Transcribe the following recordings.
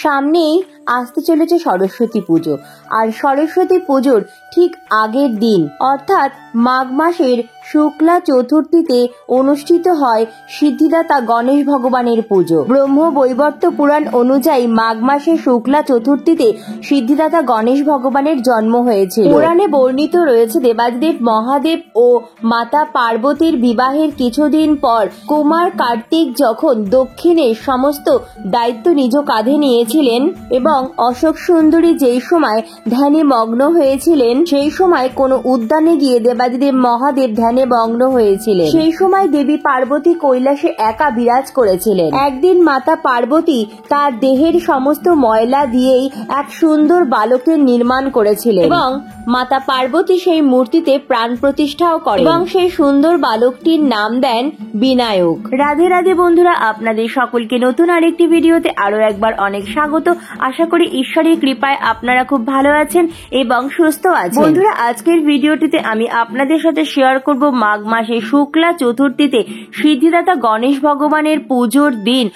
সামনেই আসতে চলেছে সরস্বতী পুজো। আর সরস্বতী পুজোর ঠিক আগের দিন অর্থাৎ মাঘ মাসের শুক্লা চতুর্থীতে অনুষ্ঠিত হয় সিদ্ধিদাতা গণেশ ভগবানের পুজো। ব্রহ্ম বৈবর্ত পুরাণ অনুযায়ী মাঘ মাসের শুক্লা চতুর্থীতে সিদ্ধিদাতা গণেশ ভগবানের জন্ম হয়েছিল। পুরাণে বর্ণিত রয়েছে দেবাদিদেব মহাদেব ও মাতা পার্বতীর বিবাহের কিছুদিন পর কুমার কার্তিক যখন দক্ষিণের সমস্ত দায়িত্ব নিজ কাঁধে নিয়েছিলেন এবং অশোক সুন্দরী যেই সময় ধ্যানে মগ্ন হয়েছিলেন, সেই সময় কোনো উদ্যানে গিয়ে দেবাদিদেব মহাদেব ধ্যানে মগ্ন হয়েছিলেন। সেই সময় দেবী পার্বতী কৈলাসে একা বিরাজ করেছিলেন। একদিন মাতা পার্বতী তার দেহের সমস্ত ময়লা দিয়েই এক সুন্দর বালকের নির্মাণ করেছিলেন এবং মাতা পার্বতী সেই মূর্তিতে প্রাণ প্রতিষ্ঠাও করেন এবং সেই সুন্দর বালকটির নাম দেন বিনায়ক। রাধে রাধে বন্ধুরা, আপনাদের সকলকে নতুন আরেকটি ভিডিওতে আরো একবার অনেক স্বাগত। আশা করি ঈশ্বরের কৃপায় আপনারা খুব ভালো আছেন এবং সুস্থ আছেন। বন্ধুরা, আজকের ভিডিওটিতে আমি আপনাদের সাথে শেয়ার করব মাঘ মাসের শুক্লা চতুর্থীতে সিদ্ধিদাতা গণেশ ভগবানের পুজোর দিন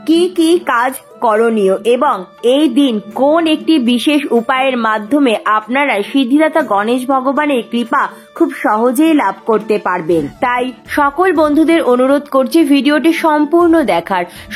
কি কি কাজ করণীয় এবং এই দিন কোন একটি বিশেষ উপায়ের মাধ্যমে আপনারা সিদ্ধিদাতা গণেশ ভগবানের কৃপা খুব সহজেই লাভ করতে পারবেন। তাই সকল বন্ধুদের অনুরোধ করছি ভিডিওটি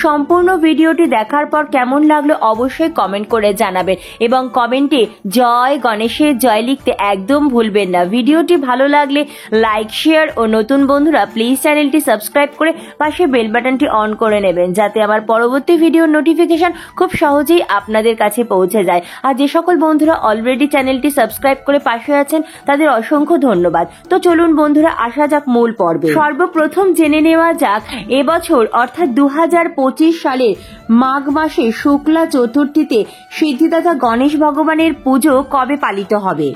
সম্পূর্ণ ভিডিওটি দেখার পর কেমন লাগলো অবশ্যই কমেন্ট করে জানাবেন এবং কমেন্টে জয় গণেশের জয় লিখতে একদম ভুলবেন না। ভিডিওটি ভালো লাগলে লাইক, শেয়ার ও নতুন বন্ধুরা প্লিজ চ্যানেলটি সাবস্ক্রাইব করে পাশে বেল বাটনটি অন করে নেবেন, যাতে আমার পরবর্তী ভিডিওর নোটিফিকেশন খুব সহজেই আপনাদের কাছে পৌঁছে যায়। আর যে সকল বন্ধুরা অলরেডি চ্যানেলটি সাবস্ক্রাইব করে পাশে আছেন তাদের অসংখ্য ধন্যবাদ। তো চলুন বন্ধুরা, আসা যাক মূল পর্বে। সর্বপ্রথম জেনে নেওয়া যাক এবছর অর্থাৎ 2025 সালের মাঘ মাসে শুক্লা চতুর্থীতে সিদ্ধিদাতা গণেশ ভগবানের পুজো কবে পালিত হবে।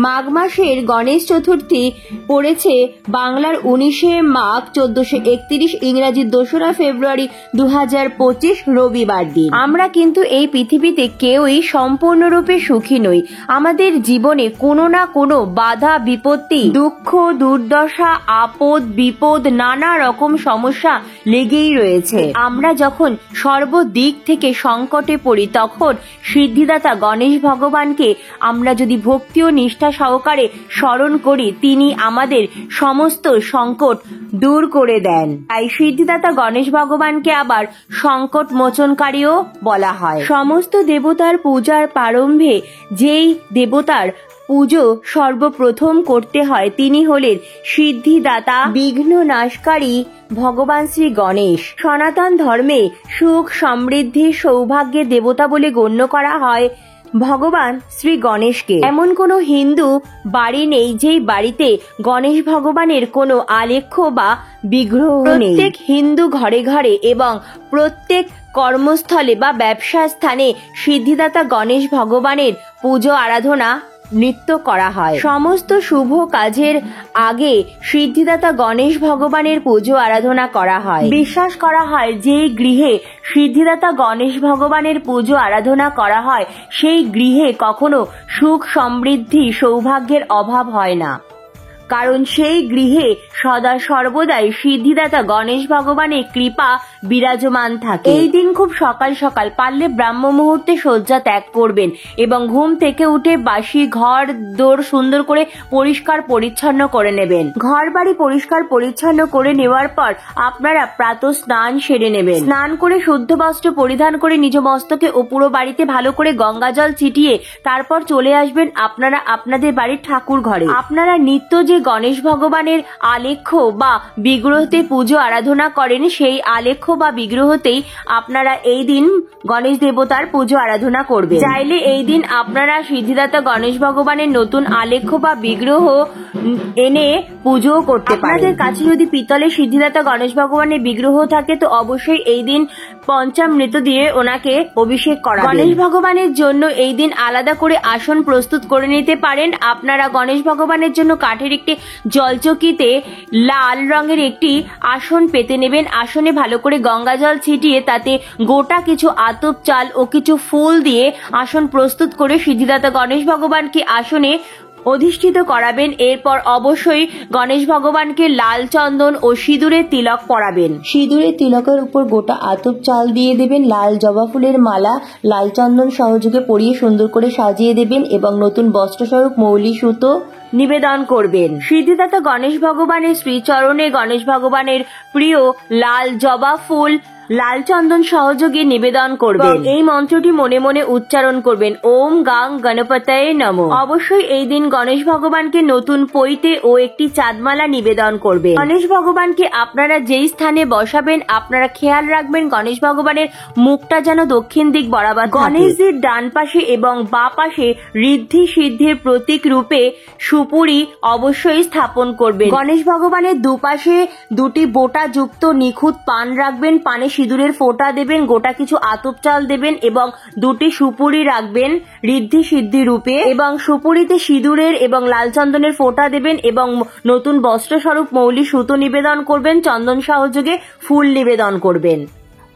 মাঘ মাসের গণেশ চতুর্থী পড়েছে বাংলার 19শে মাঘ 1431, ইংরাজি 2রা ফেব্রুয়ারি 2025 রবিবার দিন। আমরা কিন্তু এই পৃথিবীতে কেউই সম্পূর্ণরূপে সুখী নই। আমাদের জীবনে কোনো না কোনো বাধা বিপত্তি, দুঃখ, দুর্দশা, আপদ বিপদ, নানা রকম সমস্যা লেগেই রয়েছে। আমরা যখন সর্বদিক থেকে সংকটে পড়ি তখন সিদ্ধিদাতা গণেশ ভগবানকে আমরা যদি ভক্তি ও নিষ্ঠা সহকারে স্মরণ করি, তিনি আমাদের সমস্ত সংকট দূর করে দেন। তাই সিদ্ধিদাতা গণেশ ভগবানকে আবার সংকট মোচনকারীও বলা হয়। সমস্ত দেবতার পূজার প্রারম্ভে যেই দেবতার পুজো সর্বপ্রথম করতে হয় তিনি হলেন সিদ্ধিদাতা বিঘ্ন নাশকারী ভগবান শ্রী গণেশ। সনাতন ধর্মে সুখ, সমৃদ্ধি, সৌভাগ্যের দেবতা বলে গণ্য করা হয় ভগবান শ্রী গণেশকে। এমন কোনো হিন্দু বাড়ি নেই যেই বাড়িতে গণেশ ভগবানের কোনো আলেখ্য বা বিগ্রহ নেই। প্রত্যেক হিন্দু ঘরে ঘরে এবং প্রত্যেক কর্মস্থলে বা ব্যবসা স্থানে সিদ্ধিদাতা গণেশ ভগবানের পুজো আরাধনা নৃত্য করা হয়। সমস্ত শুভ কাজের আগে সিদ্ধিদাতা গণেশ ভগবানের পুজো আরাধনা করা হয়। বিশ্বাস করা হয় যে গৃহে সিদ্ধিদাতা গণেশ ভগবানের পুজো আরাধনা করা হয় সেই গৃহে কখনো সুখ, সমৃদ্ধি, সৌভাগ্যের অভাব হয় না, কারণ সেই গৃহে সদা সর্বদাই সিদ্ধিদাতা গণেশ ভগবানের কৃপা বিরাজমান থাকে। এই দিন খুব সকাল সকাল পারলে ব্রাহ্ম মুহূর্তে শয্যা ত্যাগ করবেন এবং ঘুম থেকে উঠে বাসি ঘর দোর সুন্দর করে পরিষ্কার পরিচ্ছন্ন করে নেবেন। ঘর বাড়ি পরিষ্কার পরিচ্ছন্ন করে নেওয়ার পর আপনারা প্রাতঃ স্নান সেরে নেবেন। স্নান করে শুদ্ধ বস্ত্র পরিধান করে নিজ মস্তকে ও পুরো বাড়িতে ভালো করে গঙ্গা জল ছিটিয়ে তারপর চলে আসবেন আপনারা আপনাদের বাড়ির ঠাকুর ঘরে। আপনারা নিত্য যে গণেশ ভগবানের আলেখ্য বা বিগ্রহতে পুজো আরাধনা করেন সেই আলেখ্য বা বিগ্রহতেই আপনারা এই দিন গণেশ দেবতার পুজো আরাধনা করবেন। চাইলে এই দিন আপনারা সিদ্ধিদাতা গণেশ ভগবানের নতুন আলেখ্য বা বিগ্রহ এনে পুজো করতে পারেন। আপনাদের কাছে যদি পিতলের সিদ্ধিদাতা গণেশ ভগবানের বিগ্রহ থাকে তো অবশ্যই এই দিন পঞ্চামৃত দিয়ে ওনাকে অভিষেক করা। গণেশ ভগবানের জন্য এই দিন আলাদা করে আসন প্রস্তুত করে নিতে পারেন। আপনারা গণেশ ভগবানের জন্য কাঠের একটি জলচকিতে লাল রঙের একটি আসন পেতে নেবেন। আসনে ভালো করে গঙ্গা জল ছিটিয়ে তাতে গোটা কিছু আতপ চাল ও কিছু ফুল দিয়ে আসন প্রস্তুত করে সিদ্ধিদাতা গণেশ ভগবানকে আসনে অধিষ্ঠিত করাবেন। এরপর অবশ্যই গণেশ ভগবানকে লাল চন্দন ও সিঁদুরের তিলক পরাবেন। সিঁদুরের তিলকের উপর গোটা আতপ চাল দিয়ে দেবেন, লাল জবা ফুলের মালা লাল চন্দন সহযোগে পরিয়ে সুন্দর করে সাজিয়ে দেবেন এবং নতুন বস্ত্রস্বরূপ মৌলি সুতো নিবেদন করবেন। সিদ্ধিদাতা গণেশ ভগবানের শ্রীচরণে গণেশ ভগবানের প্রিয় লাল জবা ফুল লাল চন্দন সহযোগে নিবেদন করবেন। এই মন্ত্রটি মনে মনে উচ্চারণ করবেন, ওম গাং গণপতয়ে নমঃ। অবশ্যই এই দিন গণেশ ভগবানকে নতুন পৈতে ও একটি চাঁদমালা নিবেদন করবেন। গণেশ ভগবানকে আপনারা যেই স্থানে বসাবেন আপনারা খেয়াল রাখবেন গণেশ ভগবানের মুখটা যেন দক্ষিণ দিক বরাবর থাকে। গণেশজির ডান পাশে এবং বাঁ পাশে ঋদ্ধি সিদ্ধির প্রতীক রূপে সুপুরি অবশ্যই স্থাপন করবেন। গণেশ ভগবানের দুপাশে দুটি বোটা যুক্ত নিখুঁত পান রাখবেন, পানে সিঁদুরের ফোঁটা দেবেন, গোটা কিছু আতপ চাল দেবেন এবং দুটি সুপুরি রাখবেন ঋদ্ধি সিদ্ধি রূপে এবং সুপুরিতে সিঁদুরের এবং লাল চন্দনের ফোঁটা দেবেন এবং নতুন বস্ত্রস্বরূপ মৌলি সুতো নিবেদন করবেন, চন্দন সহযোগে ফুল নিবেদন করবেন।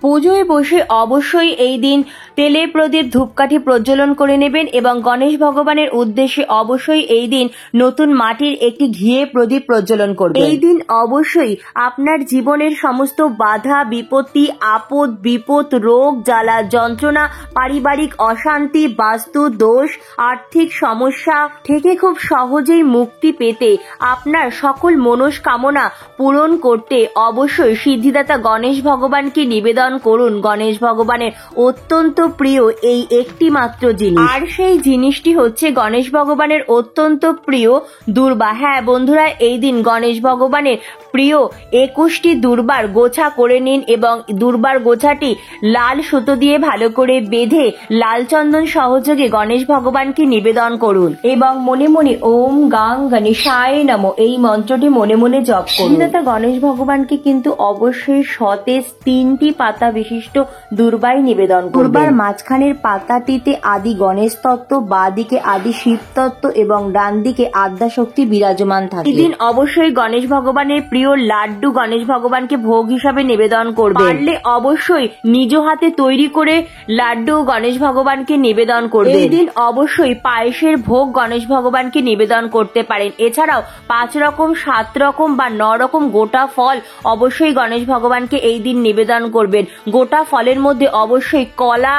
পুজোয় বসে অবশ্যই এই দিন তেলে প্রদীপ ধূপকাঠি প্রজ্বলন করে নেবেন এবং গণেশ ভগবানের উদ্দেশ্যে অবশ্যই এই দিন নতুন মাটির একটি ঘিয়ে প্রদীপ প্রজ্বলন করবেন। এই দিন অবশ্যই আপনার জীবনের সমস্ত বাধা বিপত্তি আপদ বিপদ রোগ জ্বালা যন্ত্রণা পারিবারিক অশান্তি বাস্তু দোষ আর্থিক সমস্যা থেকে খুব সহজেই মুক্তি পেতে আপনার সকল মনস্কামনা পূরণ করতে অবশ্যই সিদ্ধিদাতা গণেশ ভগবানকে নিবেদন করুন গণেশ ভগবানের অত্যন্ত প্রিয় এই একটি মাত্র জিনিস, আর সেই জিনিসটি হচ্ছে গণেশ ভগবানের অত্যন্ত প্রিয় দুর্বা। হ্যাঁ বন্ধুরা, এই দিন গণেশ ভগবানের প্রিয় 21টি দুর্বার গোছা করে নিন এবং দুর্বার গোছাটি লাল সুতো দিয়ে ভালো করে বেঁধে লাল চন্দন সহযোগে গণেশ ভগবানকে নিবেদন করুন এবং মনে মনে ওম গাং গণেশায় নমঃ এই মন্ত্রটি মনে মনে জপ করুন। সিদ্ধিদাতা গণেশ ভগবানকে কিন্তু অবশ্যই সতেজ 3টি পাতা বিশিষ্ট দুর্বাই নিবেদন করবেন। দুর্বার মাঝখানের পাতাটিতে আদি গণেশ তত্ত্ব, বাঁ দিকে আদি শিব তত্ত্ব এবং ডান দিকে আদ্যাশক্তি বিরাজমান থাকে। এদিন অবশ্যই গণেশ ভগবানের প্রিয় লাড্ডু গণেশ ভগবানকে ভোগ হিসাবে নিবেদন করবেন। পারলে অবশ্যই নিজ হাতে তৈরি করে লাড্ডু গণেশ ভগবানকে নিবেদন করবেন। এই দিন অবশ্যই পায়েসের ভোগ গণেশ ভগবানকে নিবেদন করতে পারেন। এছাড়াও 5 রকম 7 রকম বা 9 রকম গোটা ফল অবশ্যই গণেশ ভগবানকে এই দিন নিবেদন করবেন। গোটা ফলের মধ্যে অবশ্যই কলা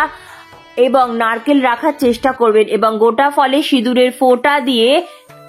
এবং নারকেল রাখার চেষ্টা করবেন এবং গোটা ফলে সিঁদুরের ফোঁটা দিয়ে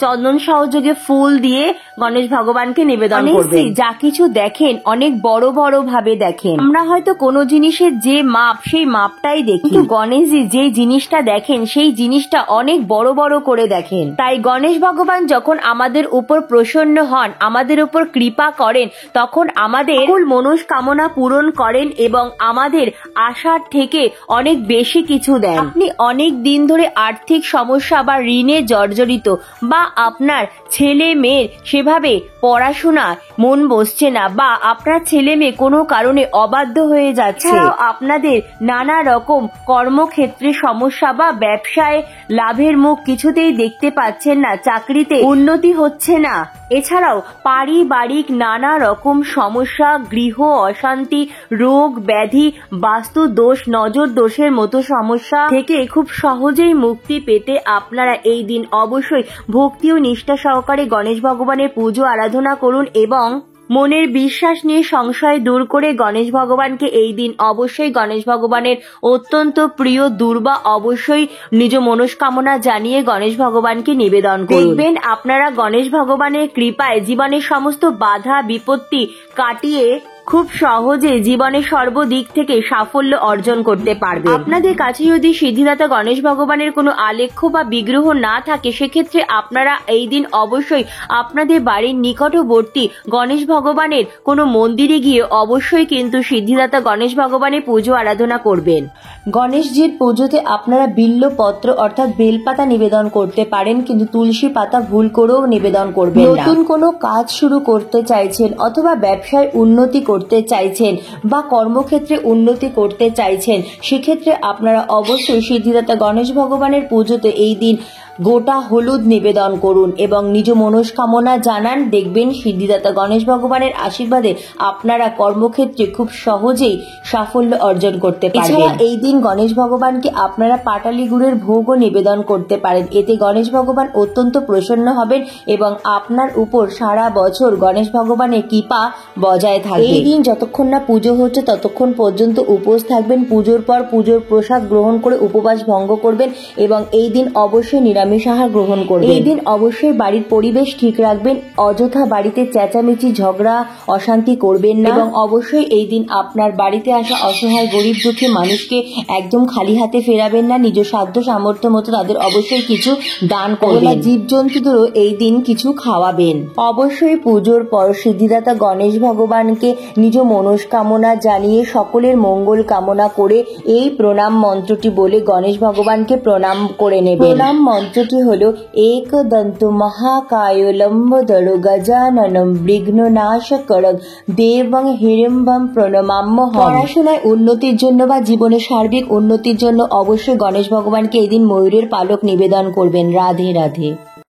চন্দন সহযোগে ফুল দিয়ে গণেশ ভগবানকে নিবেদন করবেন। যা কিছু দেখেন অনেক বড় বড় ভাবে দেখেন। আমরা হয়তো কোনো জিনিসের যে মাপ সেই মাপটাই দেখি, কিন্তু গণেশজি যে জিনিসটা দেখেন সেই জিনিসটা অনেক বড় বড় করে দেখেন। তাই গণেশ ভগবান যখন আমাদের উপর প্রসন্ন হন, আমাদের উপর কৃপা করেন, তখন আমাদের সকল মনস্কামনা পূরণ করেন এবং আমাদের আশার থেকে অনেক বেশি কিছু দেন। আপনি অনেক দিন ধরে আর্থিক সমস্যা বা ঋণে জর্জরিত বা আপনার ছেলে মেয়ের সেভাবে পড়াশোনা মন বসছে না বা আপনার ছেলে মেয়ে কোনো কারণে অবাধ্য হয়ে যাচ্ছে, আপনাদের নানা রকম কর্মক্ষেত্রে সমস্যা বা ব্যবসায় লাভের মুখ কিছুতেই দেখতে পাচ্ছেন না, চাকরিতে উন্নতি হচ্ছে না, এছাড়াও পারিবারিক নানা রকম সমস্যা গৃহ অশান্তি রোগ ব্যাধি বাস্তু দোষ নজর দোষের মতো সমস্যা থেকে খুব সহজেই মুক্তি পেতে আপনারা এই দিন অবশ্যই ভক্তি ও নিষ্ঠা সহকারে গণেশ ভগবানের পুজো আরাধনা করুন এবং মনের বিশ্বাস নিয়ে সংশয় দূর করে গণেশ ভগবানকে এই দিন অবশ্যই গণেশ ভগবানের অত্যন্ত প্রিয় দুর্বা অবশ্যই নিজ মনস্কামনা জানিয়ে গণেশ ভগবানকে নিবেদন করুন। দেখবেন আপনারা গণেশ ভগবানের কৃপায় জীবনের সমস্ত বাধা বিপত্তি কাটিয়ে খুব সহজে জীবনের সর্বদিক থেকে সাফল্য অর্জন করতে পারবেন। আপনাদের কাছে যদি সিদ্ধিদাতা গণেশ ভগবানের কোনো আলেখ্য বা বিগ্রহ না থাকে, সেক্ষেত্রে আপনারা এই দিন অবশ্যই আপনাদের বাড়ির নিকটবর্তী গণেশ ভগবানের কোনো মন্দিরে গিয়ে অবশ্যই কিন্তু সিদ্ধিদাতা গণেশ ভগবানের পুজো আরাধনা করবেন। গণেশজির পুজোতে আপনারা বিল্লপত্র অর্থাৎ বেলপাতা নিবেদন করতে পারেন, কিন্তু তুলসী পাতা ভুল করেও নিবেদন করবেন না। নতুন কোনো কাজ শুরু করতে চাইছেন অথবা ব্যবসায় উন্নতি করতে চাইছেন বা কর্মক্ষেত্রে উন্নতি করতে চাইছেন, সেক্ষেত্রে আপনারা অবশ্যই সিদ্ধিদাতা গণেশ ভগবানের পুজোতে এই দিন গোটা হলুদ নিবেদন করুন এবং নিজ মনস্কামনা জানান। দেখবেন সিদ্ধিদাতা গণেশ ভগবানের আশীর্বাদে আপনারা কর্মক্ষেত্রে খুব সহজেই সাফল্য অর্জন করতে পারবেন। এই দিন গণেশ ভগবানকে আপনারা পাটালি গুড়ের ভোগও নিবেদন করতে পারেন। এতে গণেশ ভগবান অত্যন্ত প্রসন্ন হবেন এবং আপনার উপর সারা বছর গণেশ ভগবানের কৃপা বজায় থাকবে। এই দিন যতক্ষণ না পুজো হচ্ছে ততক্ষণ পর্যন্ত উপোস থাকবেন। পুজোর পর পুজোর প্রসাদ গ্রহণ করে উপবাস ভঙ্গ করবেন এবং এই দিন অবশ্যই নিরামিষ আহার গ্রহণ করবেন। এই দিন অবশ্যই বাড়ির পরিবেশ ঠিক রাখবেন, অযথা বাড়িতে চেঁচামেচি ঝগড়া অশান্তি করবেন না এবং অবশ্যই এই দিন আপনার বাড়িতে আসা অসহায় গরিব দুঃখী মানুষকে একদম খালি হাতে ফেরাবেন না। নিজ সাধ্য সামর্থ্য মতো তাদের অবশ্যই কিছু দান করবেন। জীবজন্তুদেরও এই দিন কিছু খাওয়াবেন। অবশ্যই পুজোর পর সিদ্ধিদাতা গণেশ ভগবানকে নিজ মনস্কামনা জানিয়ে সকলের মঙ্গল কামনা করে এই প্রণাম মন্ত্রটি বলে গণেশ ভগবানকে প্রণাম করে নেবেন। প্রণাম মন্ত্রটি হলো একদন্ত মহাকায় লম্বোদর গজাননম বিঘ্ননাশকরং দেবং হিড়িম্বম প্রণমাম্যহম। পড়াশোনায় উন্নতির জন্য বা জীবনের সার্বিক উন্নতির জন্য অবশ্যই গণেশ ভগবানকে এই দিন ময়ূরের পালক নিবেদন করবেন। রাধে রাধে।